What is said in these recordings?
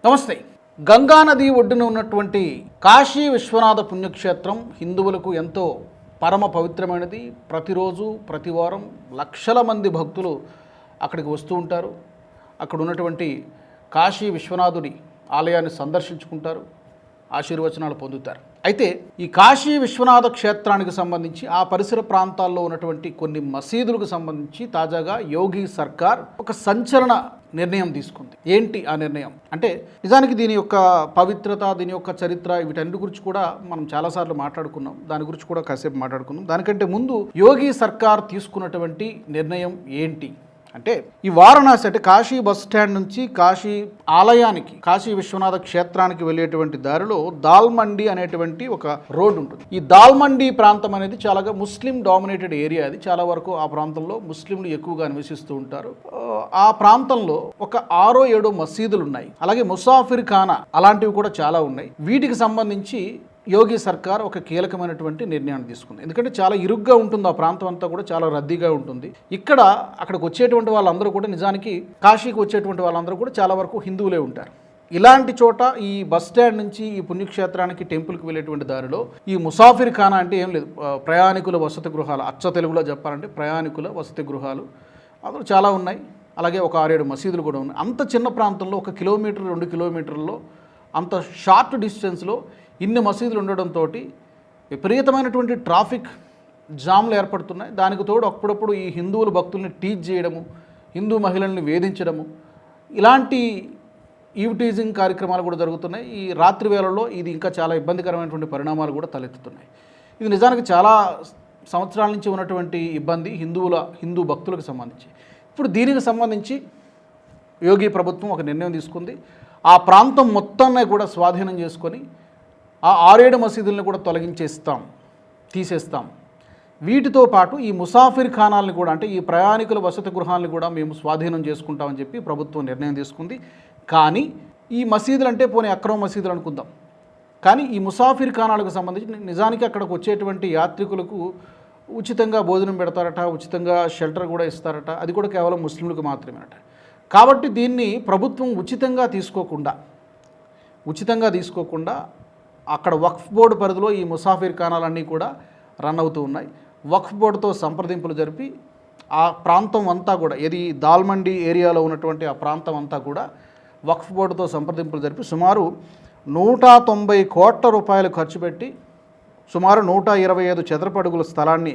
నమస్తే. గంగా నది ఒడ్డున ఉన్నటువంటి కాశీ విశ్వనాథ పుణ్యక్షేత్రం హిందువులకు ఎంతో పరమ పవిత్రమైనది. ప్రతిరోజు ప్రతి వారం లక్షల మంది భక్తులు అక్కడికి వస్తూ ఉంటారు. అక్కడ ఉన్నటువంటి కాశీ విశ్వనాథుడి ఆలయాన్ని సందర్శించుకుంటారు, ఆశీర్వచనాలు పొందుతారు. అయితే ఈ కాశీ విశ్వనాథ క్షేత్రానికి సంబంధించి ఆ పరిసర ప్రాంతాల్లో ఉన్నటువంటి కొన్ని మసీదులకు సంబంధించి తాజాగా యోగి సర్కార్ ఒక సంచలన నిర్ణయం తీసుకుంది. ఏంటి ఆ నిర్ణయం అంటే, నిజానికి దీని యొక్క పవిత్రత, దీని యొక్క చరిత్ర, వీటన్నిటి గురించి కూడా మనం చాలాసార్లు మాట్లాడుకున్నాం. దాని గురించి కూడా కాసేపు మాట్లాడుకున్నాం. దానికంటే ముందు యోగి సర్కార్ తీసుకున్నటువంటి నిర్ణయం ఏంటి అంటే, ఈ వారణాసి అంటే కాశీ బస్ స్టాండ్ నుంచి కాశీ ఆలయానికి, కాశీ విశ్వనాథ క్షేత్రానికి వెళ్ళేటువంటి దారిలో దాల్మండి అనేటువంటి ఒక రోడ్డు ఉంటుంది. ఈ దాల్మండి ప్రాంతం అనేది చాలా ముస్లిం డామినేటెడ్ ఏరియా. అది చాలా వరకు ఆ ప్రాంతంలో ముస్లింలు ఎక్కువగా నివసిస్తూ ఉంటారు. ఆ ప్రాంతంలో ఒక 6-7 మసీదులు ఉన్నాయి. అలాగే ముసాఫిర్ ఖానా అలాంటివి కూడా చాలా ఉన్నాయి. వీటికి సంబంధించి యోగి సర్కార్ ఒక కీలకమైనటువంటి నిర్ణయాన్ని తీసుకుంది. ఎందుకంటే చాలా ఇరుగ్గా ఉంటుంది, ఆ ప్రాంతం అంతా కూడా చాలా రద్దీగా ఉంటుంది. అక్కడికి వచ్చేటువంటి వాళ్ళందరూ కూడా, నిజానికి కాశీకి వచ్చేటువంటి వాళ్ళందరూ కూడా చాలా వరకు హిందువులే ఉంటారు. ఇలాంటి చోట ఈ బస్ స్టాండ్ నుంచి ఈ పుణ్యక్షేత్రానికి టెంపుల్కి వెళ్ళేటువంటి దారిలో ఈ ముసాఫిర్ ఖానా అంటే ఏం లేదు, ప్రయాణికుల వసతి గృహాలు, అచ్చ తెలుగులో చెప్పాలంటే ప్రయాణికుల వసతి గృహాలు అందులో చాలా ఉన్నాయి. అలాగే ఒక 6-7 మసీదులు కూడా ఉన్నాయి. అంత చిన్న ప్రాంతంలో 1 కిలోమీటర్ 2 కిలోమీటర్లలో అంత షార్ట్ డిస్టెన్స్లో ఇన్ని మసీదులు ఉండడంతో విపరీతమైనటువంటి ట్రాఫిక్ జామ్లు ఏర్పడుతున్నాయి. దానికి తోడు అప్పుడప్పుడు ఈ హిందువుల భక్తుల్ని టీచ్ చేయడము, హిందూ మహిళల్ని వేధించడము, ఇలాంటి ఈవ్టీజింగ్ కార్యక్రమాలు కూడా జరుగుతున్నాయి. ఈ రాత్రి వేళల్లో ఇది ఇంకా చాలా ఇబ్బందికరమైనటువంటి పరిణామాలు కూడా తలెత్తుతున్నాయి. ఇది నిజానికి చాలా సంవత్సరాల నుంచి ఉన్నటువంటి ఇబ్బంది హిందూ భక్తులకు సంబంధించి. ఇప్పుడు దీనికి సంబంధించి యోగి ప్రభుత్వం ఒక నిర్ణయం తీసుకుంది. ఆ ప్రాంతం మొత్తాన్ని కూడా స్వాధీనం చేసుకొని ఆ 6-7 మసీదులను కూడా తీసేస్తాం. వీటితో పాటు ఈ ముసాఫిర్ ఖానాలను కూడా, అంటే ఈ ప్రయాణికుల వసతి గృహాలను కూడా మేము స్వాధీనం చేసుకుంటామని చెప్పి ప్రభుత్వం నిర్ణయం తీసుకుంది. కానీ ఈ మసీదులు అంటే పోనీ అక్రమ మసీదులు అనుకుందాం, కానీ ఈ ముసాఫిర్ ఖానాలకు సంబంధించి నిజానికి అక్కడికి వచ్చేటువంటి యాత్రికులకు ఉచితంగా భోజనం పెడతారట, ఉచితంగా షెల్టర్ కూడా ఇస్తారట. అది కూడా కేవలం ముస్లింలకు మాత్రమేనట. కాబట్టి దీన్ని ప్రభుత్వం ఉచితంగా తీసుకోకుండా అక్కడ వక్ఫ్ బోర్డు పరిధిలో ఈ ముసాఫిర్ ఖానాలన్నీ కూడా రన్ అవుతూ ఉన్నాయి. వక్ఫ్ బోర్డుతో సంప్రదింపులు జరిపి ఆ ప్రాంతం అంతా కూడా, ఏది దాల్మండి ఏరియాలో ఉన్నటువంటి ఆ ప్రాంతం అంతా కూడా వక్ఫ్ బోర్డుతో సంప్రదింపులు జరిపి సుమారు 190 కోట్ల రూపాయలు ఖర్చు పెట్టి సుమారు 125 చదరపు అడుగుల స్థలాన్ని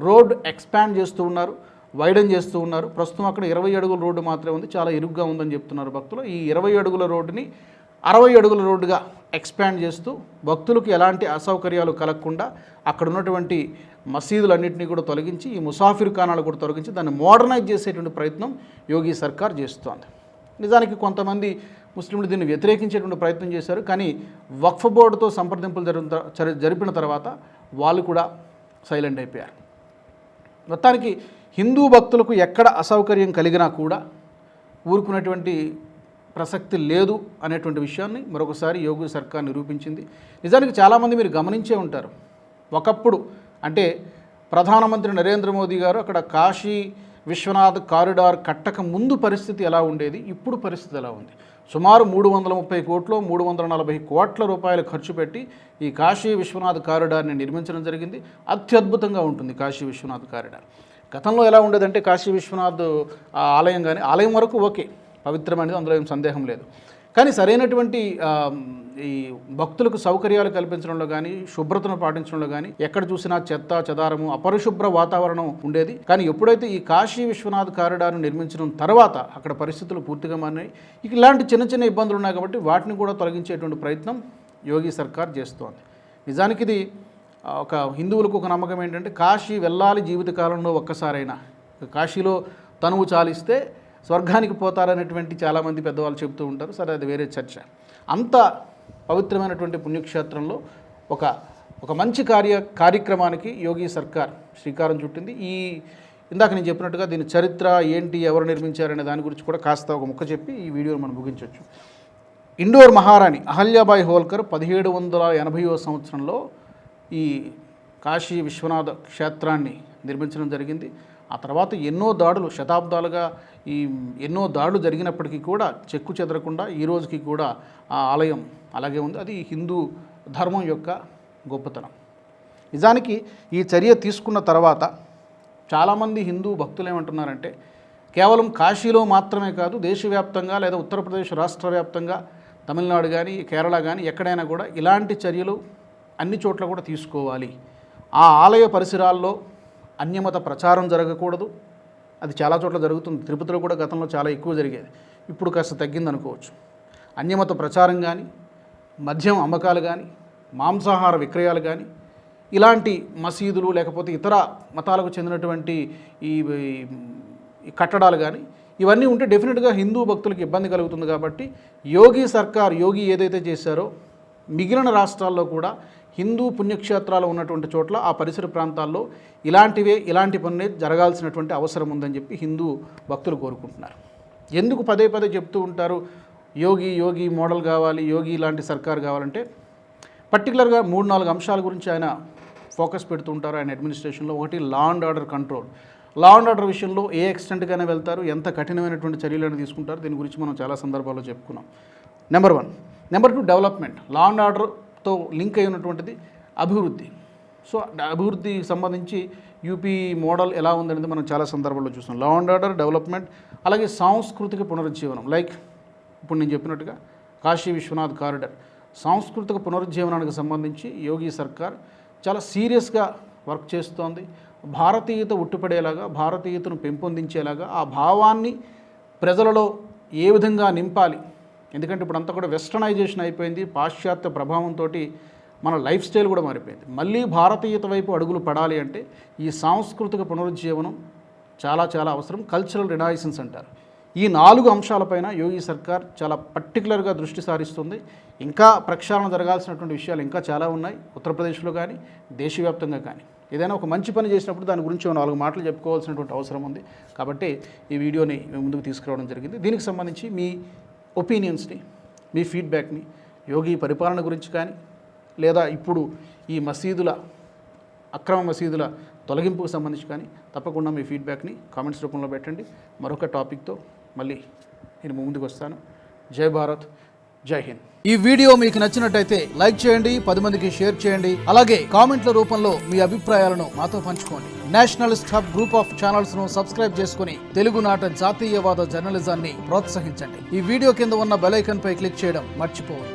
రోడ్ ఎక్స్పాండ్ చేస్తూ ఉన్నారు, వైడన్ చేస్తూ ఉన్నారు. ప్రస్తుతం అక్కడ 20 అడుగుల రోడ్డు మాత్రమే ఉంది, చాలా ఇరుగ్గా ఉందని చెప్తున్నారు భక్తులు. ఈ 20 అడుగుల రోడ్డుని 60 అడుగుల రోడ్డుగా ఎక్స్పాండ్ చేస్తూ భక్తులకు ఎలాంటి అసౌకర్యాలు కలగకుండా అక్కడ ఉన్నటువంటి మసీదులన్నింటినీ కూడా తొలగించి, ఈ ముసాఫిర్ ఖానాలు కూడా తొలగించి దాన్ని మోడర్నైజ్ చేసేటువంటి ప్రయత్నం యోగి సర్కార్ చేస్తోంది. నిజానికి కొంతమంది ముస్లింలు దీన్ని వ్యతిరేకించేటువంటి ప్రయత్నం చేశారు. కానీ వక్ఫ్ బోర్డుతో సంప్రదింపులు జరిపిన తర్వాత వాళ్ళు కూడా సైలెంట్ అయిపోయారు. మొత్తానికి హిందూ భక్తులకు ఎక్కడ అసౌకర్యం కలిగినా కూడా ఊరుకునేటువంటి ప్రసక్తి లేదు అనేటువంటి విషయాన్ని మరొకసారి యోగి సర్కార్ నిరూపించింది. నిజానికి చాలామంది మీరు గమనించే ఉంటారు, ఒకప్పుడు అంటే ప్రధానమంత్రి నరేంద్ర మోదీ గారు అక్కడ కాశీ విశ్వనాథ్ కారిడార్ కట్టక ముందు పరిస్థితి ఎలా ఉండేది, ఇప్పుడు పరిస్థితి ఎలా ఉంది. సుమారు 330 కోట్లు 340 కోట్ల రూపాయలు ఖర్చు పెట్టి ఈ కాశీ విశ్వనాథ్ కారిడార్ని నిర్మించడం జరిగింది. అత్యద్భుతంగా ఉంటుంది కాశీ విశ్వనాథ్ కారిడార్. గతంలో ఎలా ఉండేదంటే, కాశీ విశ్వనాథ్ ఆలయం కానీ, ఆలయం వరకు ఓకే, పవిత్రమైనది, అందులో ఏం సందేహం లేదు. కానీ సరైనటువంటి ఈ భక్తులకు సౌకర్యాలు కల్పించడంలో కానీ, శుభ్రతను పాటించడంలో కానీ ఎక్కడ చూసినా చెత్త చెదారము, అపరిశుభ్ర వాతావరణం ఉండేది. కానీ ఎప్పుడైతే ఈ కాశీ విశ్వనాథ్ కారిడార్ను నిర్మించడం తర్వాత అక్కడ పరిస్థితులు పూర్తిగా మారినాయి. ఇలాంటి చిన్న ఇబ్బందులు ఉన్నాయి కాబట్టి వాటిని కూడా తొలగించేటువంటి ప్రయత్నం యోగి సర్కార్ చేస్తోంది. నిజానికి ఇది ఒక హిందువులకు ఒక నమ్మకం ఏంటంటే, కాశీ వెళ్ళాలి జీవితకాలంలో ఒక్కసారైనా, కాశీలో తనువు చాలిస్తే స్వర్గానికి పోతారనేటువంటి చాలామంది పెద్దవాళ్ళు చెబుతూ ఉంటారు. సరే, అది వేరే చర్చ. అంత పవిత్రమైనటువంటి పుణ్యక్షేత్రంలో ఒక మంచి కార్యక్రమానికి యోగి సర్కార్ శ్రీకారం చుట్టింది. ఇందాక నేను చెప్పినట్టుగా దీని చరిత్ర ఏంటి, ఎవరు నిర్మించారనే దాని గురించి కూడా కాస్త ఒక ముక్క చెప్పి ఈ వీడియోని మనం ముగించవచ్చు. ఇండోర్ మహారాణి అహల్యాబాయి హోల్కర్ 1780వ సంవత్సరంలో ఈ కాశీ విశ్వనాథ క్షేత్రాన్ని నిర్మించడం జరిగింది. ఆ తర్వాత ఎన్నో దాడులు శతాబ్దాలుగా ఎన్నో దాడులు జరిగినప్పటికీ కూడా చెక్కు చెదరకుండా ఈ రోజుకి కూడా ఆ ఆలయం అలాగే ఉంది. అది హిందూ ధర్మం యొక్క గొప్పతనం. నిజానికి ఈ చర్య తీసుకున్న తర్వాత చాలామంది హిందూ భక్తులు ఏమంటున్నారంటే కేవలం కాశీలో మాత్రమే కాదు, దేశవ్యాప్తంగా లేదా ఉత్తరప్రదేశ్ రాష్ట్ర వ్యాప్తంగా తమిళనాడు కానీ కేరళ కానీ ఎక్కడైనా కూడా ఇలాంటి చర్యలు అన్ని చోట్ల కూడా తీసుకోవాలి. ఆ ఆలయ పరిసరాల్లో అన్యమత ప్రచారం జరగకూడదు. అది చాలా చోట్ల జరుగుతుంది. తిరుపతిలో కూడా గతంలో చాలా ఎక్కువ జరిగేది, ఇప్పుడు కాస్త తగ్గిందనుకోవచ్చు. అన్యమత ప్రచారం కానీ, మద్యం అమ్మకాలు కానీ, మాంసాహార విక్రయాలు కానీ, ఇలాంటి మసీదులు లేకపోతే ఇతర మతాలకు చెందినటువంటి ఈ కట్టడాలు కానీ ఇవన్నీ ఉంటే డెఫినెట్గా హిందూ భక్తులకు ఇబ్బంది కలుగుతుంది. కాబట్టి యోగి ఏదైతే చేశారో మిగిలిన రాష్ట్రాల్లో కూడా హిందూ పుణ్యక్షేత్రాలు ఉన్నటువంటి చోట్ల ఆ పరిసర ప్రాంతాల్లో ఇలాంటి పనులే జరగాల్సినటువంటి అవసరం ఉందని చెప్పి హిందూ భక్తులు కోరుకుంటున్నారు. ఎందుకు పదే పదే చెప్తూ ఉంటారు యోగి మోడల్ కావాలి, యోగి ఇలాంటి సర్కార్ కావాలంటే పర్టికులర్గా 3-4 అంశాల గురించి ఆయన ఫోకస్ పెడుతూ ఉంటారు ఆయన అడ్మినిస్ట్రేషన్లో. ఒకటి law and order control. Law and order విషయంలో ఏ ఎక్స్టెంట్గానే వెళ్తారు, ఎంత కఠినమైనటువంటి చర్యలను తీసుకుంటారు, దీని గురించి మనం చాలా సందర్భాల్లో చెప్పుకున్నాం. Number 1. Number 2 development. Law and ఆర్డర్తో లింక్ అయి ఉన్నటువంటిది అభివృద్ధి. సో అభివృద్ధికి సంబంధించి యూపీ మోడల్ ఎలా ఉందనేది మనం చాలా సందర్భాల్లో చూస్తాం. లా అండ్ ఆర్డర్, డెవలప్మెంట్, అలాగే సాంస్కృతిక పునరుజ్జీవనం. లైక్ ఇప్పుడు నేను చెప్పినట్టుగా కాశీ విశ్వనాథ్ కారిడార్ సాంస్కృతిక పునరుజ్జీవనానికి సంబంధించి యోగి సర్కార్ చాలా సీరియస్గా వర్క్ చేస్తోంది. భారతీయత ఉట్టిపడేలాగా, భారతీయతను పెంపొందించేలాగా, ఆ భావాన్ని ప్రజలలో ఏ విధంగా నింపాలి. ఎందుకంటే ఇప్పుడు అంతా కూడా వెస్టర్నైజేషన్ అయిపోయింది, పాశ్చాత్య ప్రభావంతో మన లైఫ్ స్టైల్ కూడా మారిపోయింది. మళ్ళీ భారతీయత వైపు అడుగులు పడాలి అంటే ఈ సాంస్కృతిక పునరుజ్జీవనం చాలా చాలా అవసరం. కల్చరల్ రినైసెన్స్ అంటారు. ఈ 4 అంశాలపైన యోగి సర్కార్ చాలా పర్టికులర్గా దృష్టి సారిస్తుంది. ఇంకా ప్రక్షాళన జరగాల్సినటువంటి విషయాలు ఇంకా చాలా ఉన్నాయి, ఉత్తరప్రదేశ్లో కానీ దేశవ్యాప్తంగా కానీ. ఏదైనా ఒక మంచి పని చేసినప్పుడు దాని గురించి 4 మాటలు చెప్పుకోవాల్సినటువంటి అవసరం ఉంది. కాబట్టి ఈ వీడియోని ముందుకు తీసుకురావడం జరిగింది. దీనికి సంబంధించి మీ ఒపీనియన్స్ని, మీ ఫీడ్బ్యాక్ని యోగి పరిపాలన గురించి కానీ లేదా ఇప్పుడు ఈ అక్రమ మసీదుల తొలగింపుకు సంబంధించి కానీ తప్పకుండా మీ ఫీడ్బ్యాక్ని కామెంట్స్ రూపంలో పెట్టండి. మరొక టాపిక్తో మళ్ళీ నేను ముందుకు వస్తాను. జై భారత్, జై హింద్. ఈ వీడియో మీకు నచ్చినట్టయితే లైక్ చేయండి, 10 మందికి షేర్ చేయండి. అలాగే కామెంట్ల రూపంలో మీ అభిప్రాయాలను మాతో పంచుకోండి. Nationalist hub group of channels ను సబ్స్క్రైబ్ చేసుకుని తెలుగునాట జాతీయవాద జర్నలిజాన్ని ప్రోత్సహించండి. ఈ వీడియో కింద ఉన్న బెల్ ఐకాన్ పై క్లిక్ చేయడం మర్చిపోవద్దు.